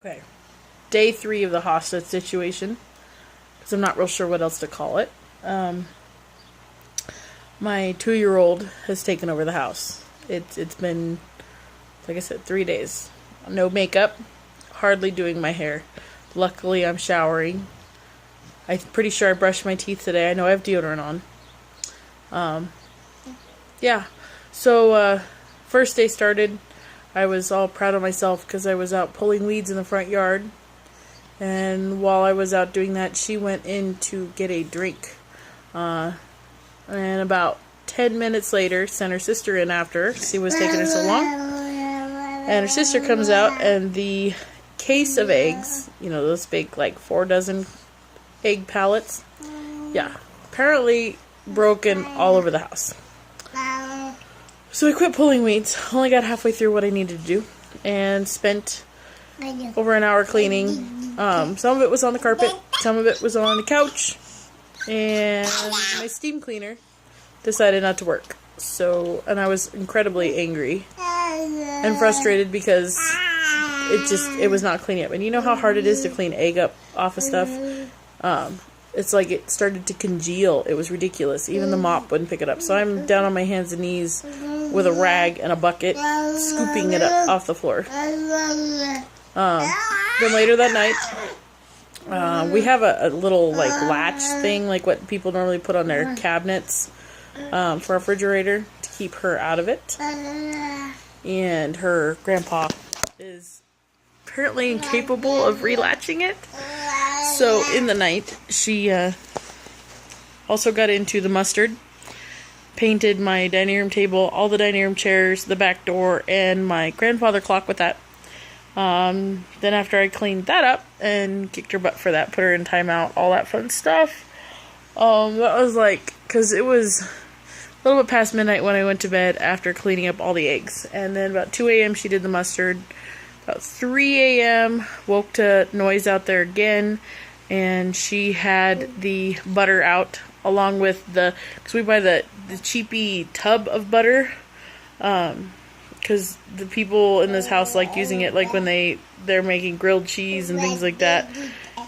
Okay, day 3 of the hostage situation, because I'm not real sure what else to call it. My 2-year-old has taken over the house. It's been, like I said, 3 days. No makeup, hardly doing my hair. Luckily, I'm showering. I'm pretty sure I brushed my teeth today. I know I have deodorant on. Yeah, so first day started. I was all proud of myself because I was out pulling weeds in the front yard. And while I was out doing that, she went in to get a drink. And about 10 minutes later, sent her sister in after her. She was taking her so long. And her sister comes out, and the case of eggs, you know, those big, like, 4 dozen egg pallets, yeah, apparently broken all over the house. So I quit pulling weeds. Only got halfway through what I needed to do, and spent over an hour cleaning. Some of it was on the carpet, some of it was on the couch, and my steam cleaner decided not to work. So, and I was incredibly angry and frustrated because it was not cleaning up. And you know how hard it is to clean egg up off of stuff? It's like it started to congeal. It was ridiculous. Even the mop wouldn't pick it up. So I'm down on my hands and knees with a rag and a bucket, scooping it up off the floor. Then later that night, we have a little like latch thing, like what people normally put on their cabinets for a refrigerator to keep her out of it. And her grandpa is apparently incapable of relatching it. So in the night, she also got into the mustard, painted my dining room table, all the dining room chairs, the back door, and my grandfather clock with that. Then after I cleaned that up and kicked her butt for that, put her in timeout, all that fun stuff. That was like, because it was a little bit past midnight when I went to bed after cleaning up all the eggs. And then about 2 a.m. she did the mustard. About 3 a.m. woke to noise out there again, and she had the butter out along with because we buy the cheapy tub of butter, because the people in this house like using it like when they're making grilled cheese and things like that.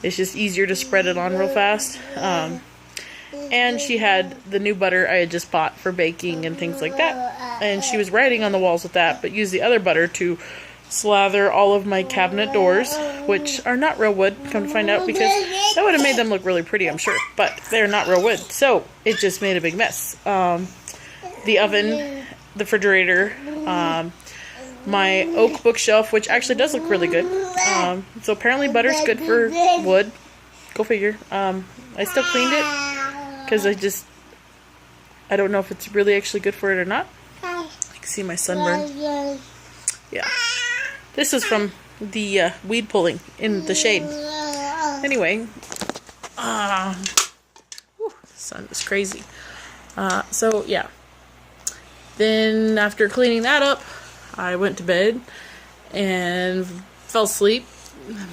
It's just easier to spread it on real fast. And she had the new butter I had just bought for baking and things like that, and she was writing on the walls with that, but used the other butter to slather all of my cabinet doors, which are not real wood, come to find out, because that would have made them look really pretty, I'm sure, but they're not real wood, so it just made a big mess. The oven, the refrigerator, my oak bookshelf, which actually does look really good. So apparently butter's good for wood. Go figure. I still cleaned it because I don't know if it's really actually good for it or not. You can see my sunburn. Yeah. This is from the weed pulling in the shade. Anyway, the sun is crazy. So yeah. Then after cleaning that up, I went to bed and fell asleep.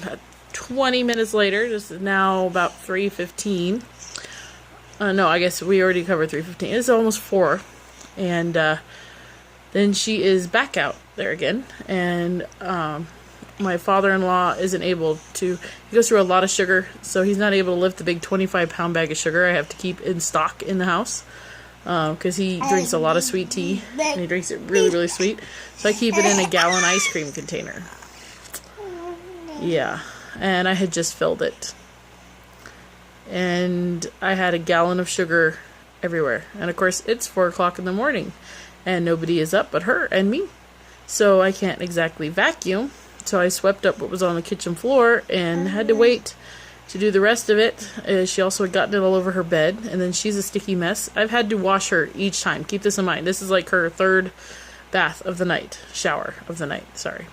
About 20 minutes later, this is now about 3:15. No, I guess we already covered 3:15. It's almost 4. And then she is back out there again, and my father-in-law isn't able to, he goes through a lot of sugar, so he's not able to lift the big 25-pound bag of sugar I have to keep in stock in the house, because he drinks a lot of sweet tea, and he drinks it really, really sweet, so I keep it in a gallon ice cream container. Yeah, and I had just filled it, and I had a gallon of sugar everywhere, and of course it's 4 o'clock in the morning, and nobody is up but her and me. So I can't exactly vacuum. So I swept up what was on the kitchen floor and had to wait to do the rest of it. She also had gotten it all over her bed, and then she's a sticky mess. I've had to wash her each time. Keep this in mind. This is like her 3rd bath of the night. Shower of the night. Sorry.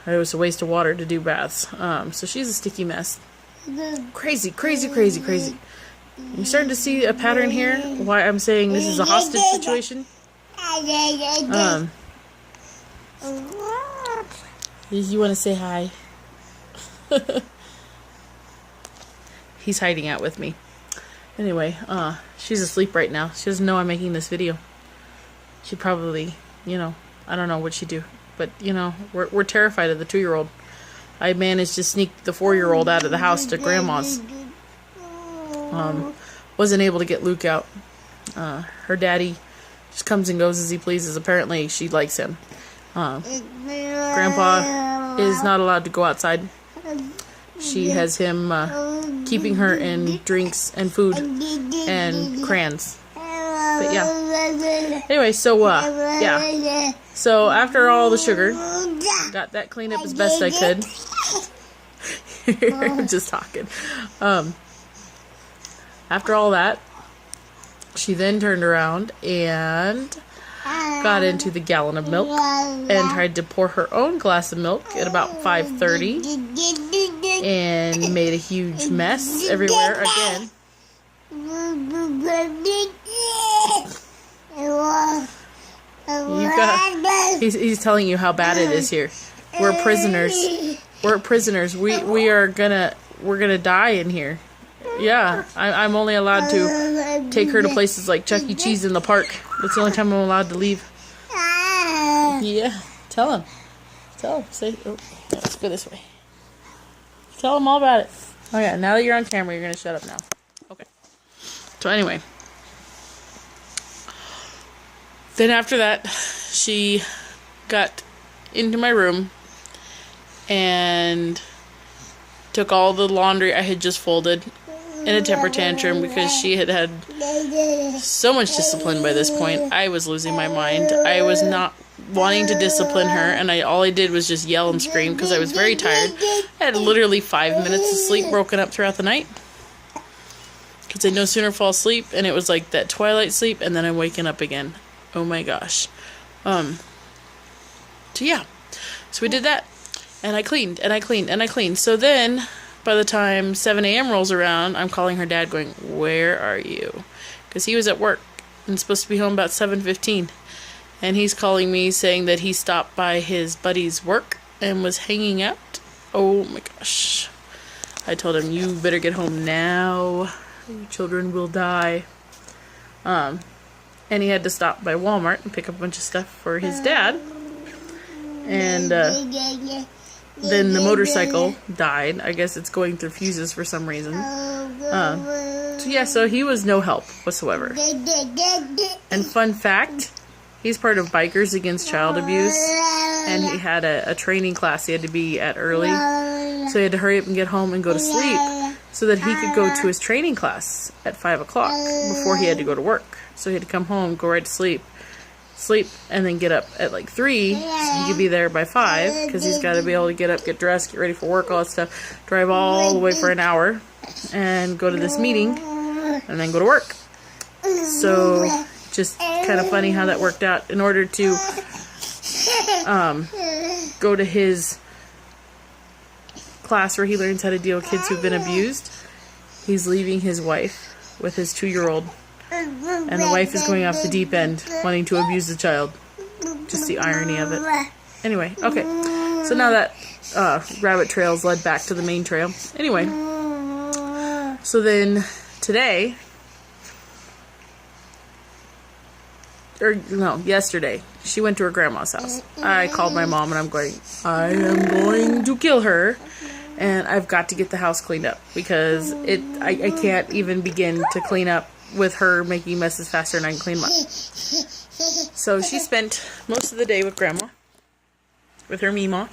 It was a waste of water to do baths. So she's a sticky mess. Crazy, crazy, crazy, crazy. You're starting to see a pattern here, why I'm saying this is a hostage situation. You want to say hi? He's hiding out with me. Anyway, she's asleep right now. She doesn't know I'm making this video. She probably, I don't know what she'd do. But, we're terrified of the 2-year-old. I managed to sneak the 4-year-old out of the house to Grandma's. Wasn't able to get Luke out. Her daddy just comes and goes as he pleases. Apparently, she likes him. Grandpa is not allowed to go outside. She has him keeping her in drinks and food and crayons. But yeah. Anyway, so yeah. So after all the sugar, got that cleaned up as best I could. I'm just talking. After all that, she then turned around and got into the gallon of milk and tried to pour her own glass of milk at about 5:30 and made a huge mess everywhere again. He's telling you how bad it is here. We're prisoners. We're prisoners. We're gonna die in here. Yeah, I'm only allowed to take her to places like Chuck E. Cheese in the park. That's the only time I'm allowed to leave. Yeah, tell him. Say, oh, let's go this way. Tell him all about it. Oh yeah, now that you're on camera, you're gonna shut up now. Okay. So anyway, then after that, she got into my room and took all the laundry I had just folded in a temper tantrum because she had had so much discipline by this point. I was losing my mind. I was not wanting to discipline her, and all I did was just yell and scream because I was very tired. I had literally 5 minutes of sleep broken up throughout the night because I'd no sooner fall asleep, and it was like that twilight sleep, and then I'm waking up again. Oh my gosh. So yeah. So we did that, and I cleaned, and I cleaned, and I cleaned. So then, by the time 7 a.m. rolls around, I'm calling her dad going, "Where are you?" Because he was at work and supposed to be home about 7:15. And he's calling me saying that he stopped by his buddy's work and was hanging out. Oh my gosh. I told him, you better get home now. Your children will die. And he had to stop by Walmart and pick up a bunch of stuff for his dad. And then the motorcycle died. I guess it's going through fuses for some reason. So yeah, so he was no help whatsoever. And fun fact, he's part of Bikers Against Child Abuse, and he had a training class he had to be at early, so he had to hurry up and get home and go to sleep so that he could go to his training class at 5 o'clock before he had to go to work. So he had to come home, go right to sleep, and then get up at like 3 so he could be there by 5 because he's got to be able to get up, get dressed, get ready for work, all that stuff, drive all the way for an hour, and go to this meeting, and then go to work. So just kind of funny how that worked out. In order to go to his class where he learns how to deal with kids who've been abused, he's leaving his wife with his 2-year-old, and the wife is going off the deep end wanting to abuse the child. Just the irony of it. Anyway, okay, so now that rabbit trails led back to the main trail. Anyway, so then today, yesterday, she went to her grandma's house. I called my mom and I'm going, I am going to kill her, and I've got to get the house cleaned up because I can't even begin to clean up with her making messes faster than I can clean them up. So she spent most of the day with grandma, with her Mima,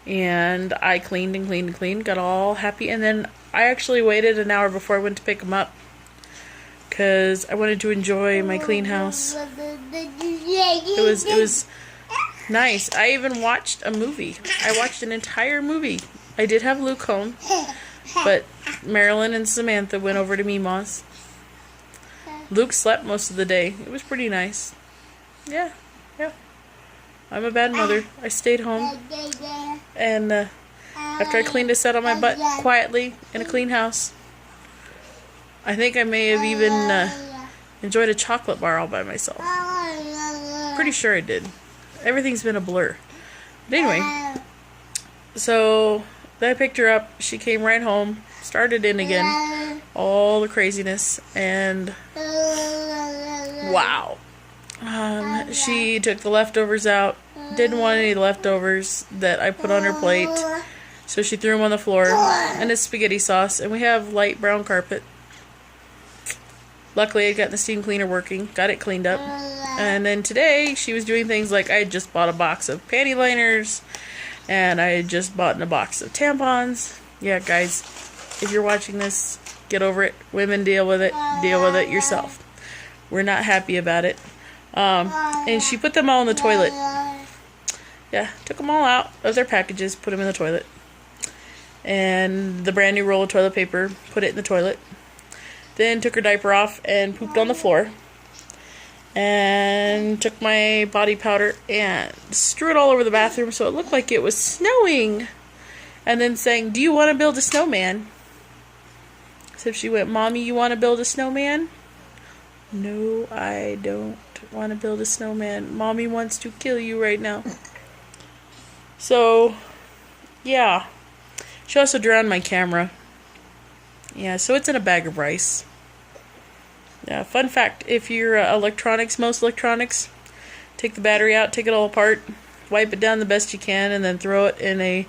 and I cleaned and cleaned and cleaned, got all happy, and then I actually waited an hour before I went to pick them up because I wanted to enjoy my clean house. It was nice. I even watched a movie. I watched an entire movie. I did have Luke home, but Marilyn and Samantha went over to Mima's. Luke slept most of the day. It was pretty nice. Yeah. I'm a bad mother. I stayed home, and after I cleaned a set on my butt quietly in a clean house, I think I may have even enjoyed a chocolate bar all by myself. Pretty sure I did. Everything's been a blur. But anyway, so then I picked her up. She came right home, started in again, all the craziness, and wow. She took the leftovers out didn't want any leftovers that I put on her plate, so she threw them on the floor, and it's spaghetti sauce, and we have light brown carpet. Luckily, I got the steam cleaner working, got it cleaned up, and then today she was doing things like I had just bought a box of panty liners, and I had just bought a box of tampons. Yeah, guys, if you're watching this, get over it. Women deal with it yourself. We're not happy about it. And she put them all in the toilet. Yeah, took them all out of their packages, put them in the toilet. And the brand new roll of toilet paper, put it in the toilet. Then took her diaper off and pooped on the floor. And took my body powder and strew it all over the bathroom so it looked like it was snowing. And then saying, "Do you want to build a snowman?" So she went, "Mommy, you want to build a snowman?" "No, I don't want to build a snowman. Mommy wants to kill you right now." So, yeah. She also drowned my camera. Yeah, so it's in a bag of rice. Yeah, fun fact, if you're most electronics, take the battery out, take it all apart, wipe it down the best you can, and then throw it in a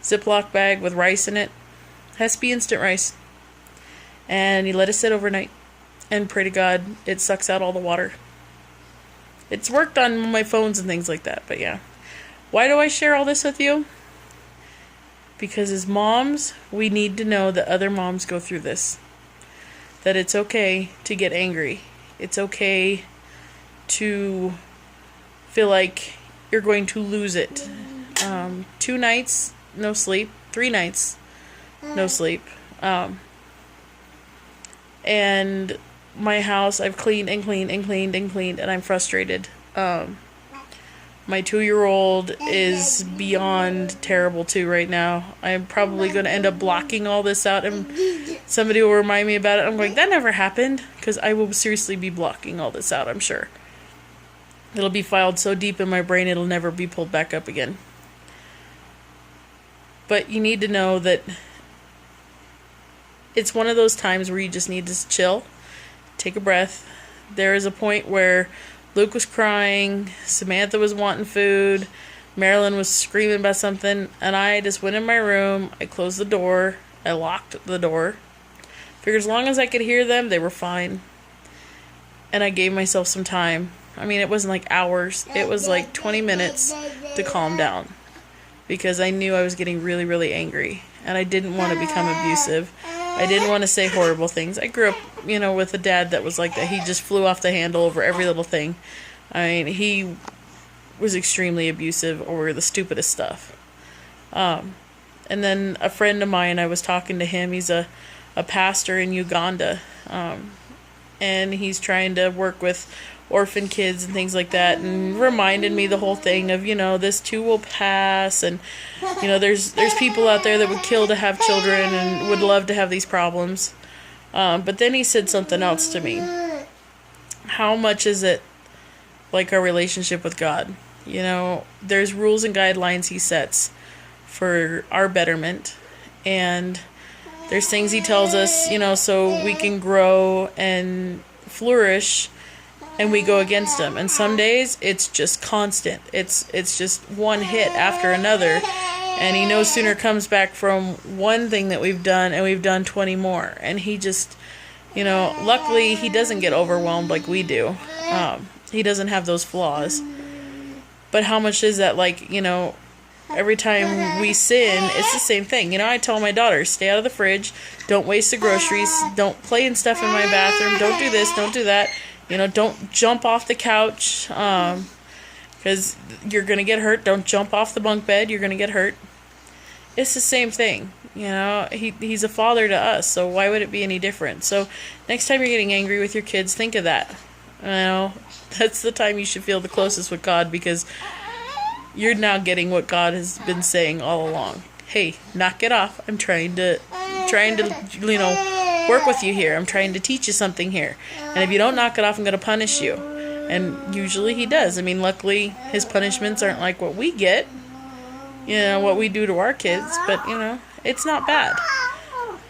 Ziploc bag with rice in it. Has to be instant rice. And you let it sit overnight. And pray to God it sucks out all the water. It's worked on my phones and things like that, but yeah. Why do I share all this with you? Because as moms, we need to know that other moms go through this. That it's okay to get angry. It's okay to feel like you're going to lose it. 2 nights, no sleep. 3 nights, no sleep. And my house, I've cleaned and cleaned and cleaned and cleaned, and I'm frustrated. My 2-year-old is beyond terrible too right now. I'm probably going to end up blocking all this out, and somebody will remind me about it. I'm going, that never happened, because I will seriously be blocking all this out, I'm sure. It'll be filed so deep in my brain it'll never be pulled back up again. But you need to know that it's one of those times where you just need to chill, take a breath. There is a point where Luke was crying, Samantha was wanting food, Marilyn was screaming about something, and I just went in my room, I closed the door, I locked the door. Figured as long as I could hear them, they were fine. And I gave myself some time. I mean, it wasn't like hours, it was like 20 minutes to calm down. Because I knew I was getting really, really angry. And I didn't want to become abusive. I didn't want to say horrible things. I grew up, with a dad that was like that. He just flew off the handle over every little thing. I mean, he was extremely abusive over the stupidest stuff. And then a friend of mine, I was talking to him. He's a pastor in Uganda. And he's trying to work with orphan kids and things like that, and reminded me the whole thing of, this too will pass, and, there's people out there that would kill to have children and would love to have these problems. But then he said something else to me. How much is it like our relationship with God? There's rules and guidelines he sets for our betterment, and there's things he tells us, so we can grow and flourish, and we go against him. And some days it's just constant. It's just one hit after another, and he no sooner comes back from one thing that we've done, and we've done 20 more. And he just, luckily he doesn't get overwhelmed like we do. He doesn't have those flaws. But how much is that, every time we sin, it's the same thing. I tell my daughter, stay out of the fridge, don't waste the groceries, don't play in stuff in my bathroom, don't do this, don't do that. Don't jump off the couch, because you're going to get hurt. Don't jump off the bunk bed, you're going to get hurt. It's the same thing. He's a father to us, so why would it be any different? So next time you're getting angry with your kids, think of that. That's the time you should feel the closest with God, because you're now getting what God has been saying all along. Hey, knock it off. I'm trying to work with you here. I'm trying to teach you something here. And if you don't knock it off, I'm going to punish you. And usually he does. I mean, luckily, his punishments aren't like what we get. What we do to our kids. But, it's not bad.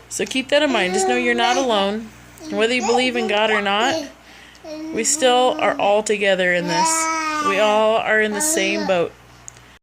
So keep that in mind. Just know you're not alone. Whether you believe in God or not, we still are all together in this. We all are in the same boat.